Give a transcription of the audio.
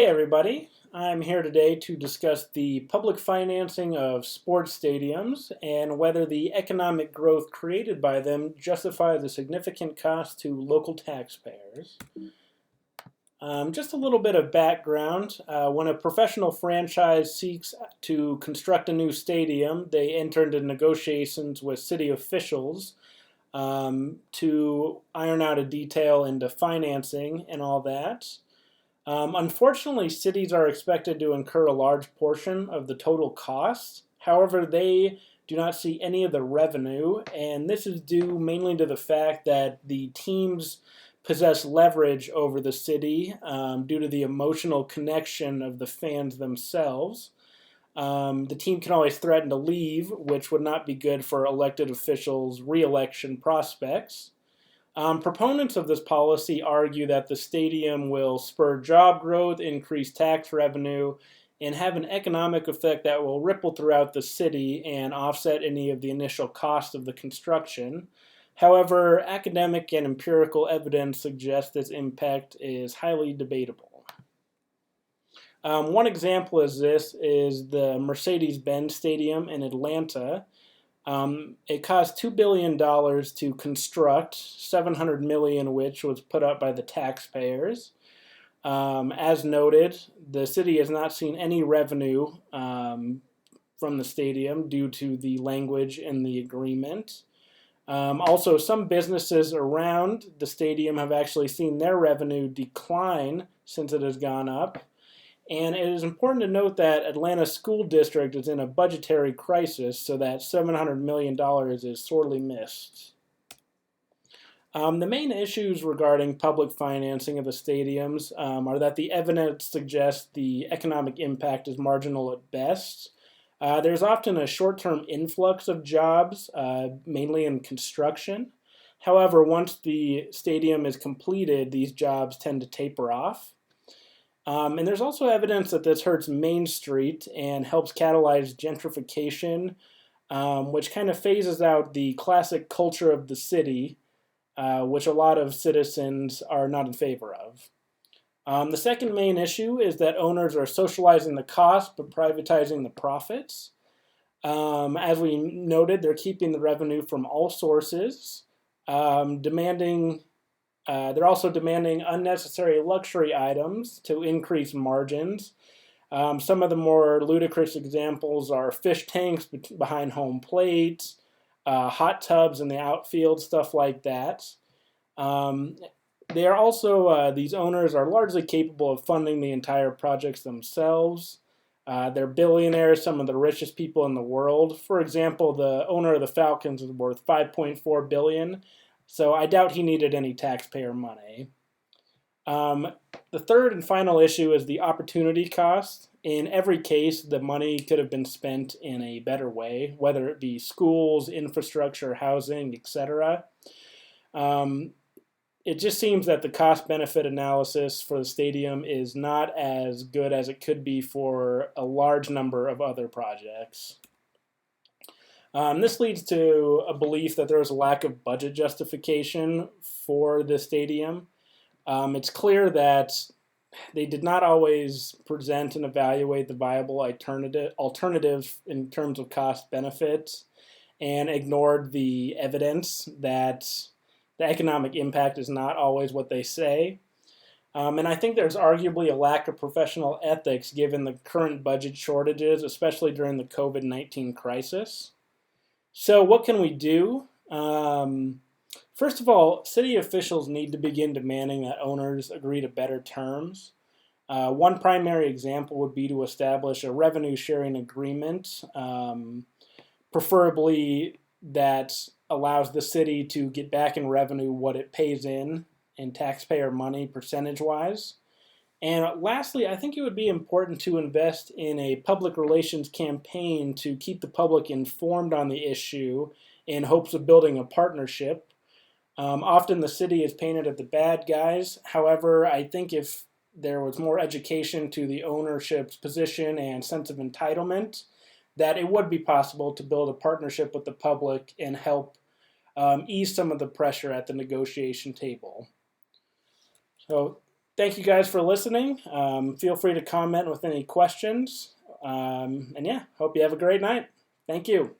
Hey everybody, I'm here today to discuss the public financing of sports stadiums and whether the economic growth created by them justifies a significant cost to local taxpayers. Just a little bit of background. When a professional franchise seeks to construct a new stadium, they enter into negotiations with city officials to iron out a detail into financing and all that. Unfortunately, cities are expected to incur a large portion of the total cost. However, they do not see any of the revenue, and this is due mainly to the fact that the teams possess leverage over the city due to the emotional connection of the fans themselves. The team can always threaten to leave, which would not be good for elected officials' re-election prospects. Proponents of this policy argue that the stadium will spur job growth, increase tax revenue, and have an economic effect that will ripple throughout the city and offset any of the initial cost of the construction. However, academic and empirical evidence suggests this impact is highly debatable. One example is the Mercedes-Benz Stadium in Atlanta. It cost $2 billion to construct, $700 million which was put up by the taxpayers. As noted, the city has not seen any revenue from the stadium due to the language in the agreement. Also, some businesses around the stadium have actually seen their revenue decline since it has gone up. And it is important to note that Atlanta School District is in a budgetary crisis, so that $700 million is sorely missed. The main issues regarding public financing of the stadiums are that the evidence suggests the economic impact is marginal at best. There's often a short-term influx of jobs, mainly in construction. However, once the stadium is completed, these jobs tend to taper off. And there's also evidence that this hurts Main Street and helps catalyze gentrification, which kind of phases out the classic culture of the city, which a lot of citizens are not in favor of. The second main issue is that owners are socializing the cost but privatizing the profits. As we noted, they're keeping the revenue from all sources, they're also demanding unnecessary luxury items to increase margins. Some of the more ludicrous examples are fish tanks behind home plate, hot tubs in the outfield, stuff like that. They are also, these owners are largely capable of funding the entire projects themselves. They're billionaires, some of the richest people in the world. For example, the owner of the Falcons is worth $5.4 billion. So I doubt he needed any taxpayer money. The third and final issue is the opportunity cost. In every case, the money could have been spent in a better way, whether it be schools, infrastructure, housing, etc. It just seems that the cost-benefit analysis for the stadium is not as good as it could be for a large number of other projects. This leads to a belief that there is a lack of budget justification for the stadium. It's clear that they did not always present and evaluate the viable alternatives in terms of cost benefits and ignored the evidence that the economic impact is not always what they say. And I think there's arguably a lack of professional ethics given the current budget shortages, especially during the COVID-19 crisis. So what can we do? First of all, city officials need to begin demanding that owners agree to better terms. One primary example would be to establish a revenue sharing agreement, preferably that allows the city to get back in revenue what it pays in taxpayer money percentage-wise. And lastly, I think it would be important to invest in a public relations campaign to keep the public informed on the issue in hopes of building a partnership. Often the city is painted as the bad guys. However, I think if there was more education to the ownership's position and sense of entitlement, that it would be possible to build a partnership with the public and help ease some of the pressure at the negotiation table. So thank you guys for listening. Feel free to comment with any questions. And yeah, hope you have a great night. Thank you.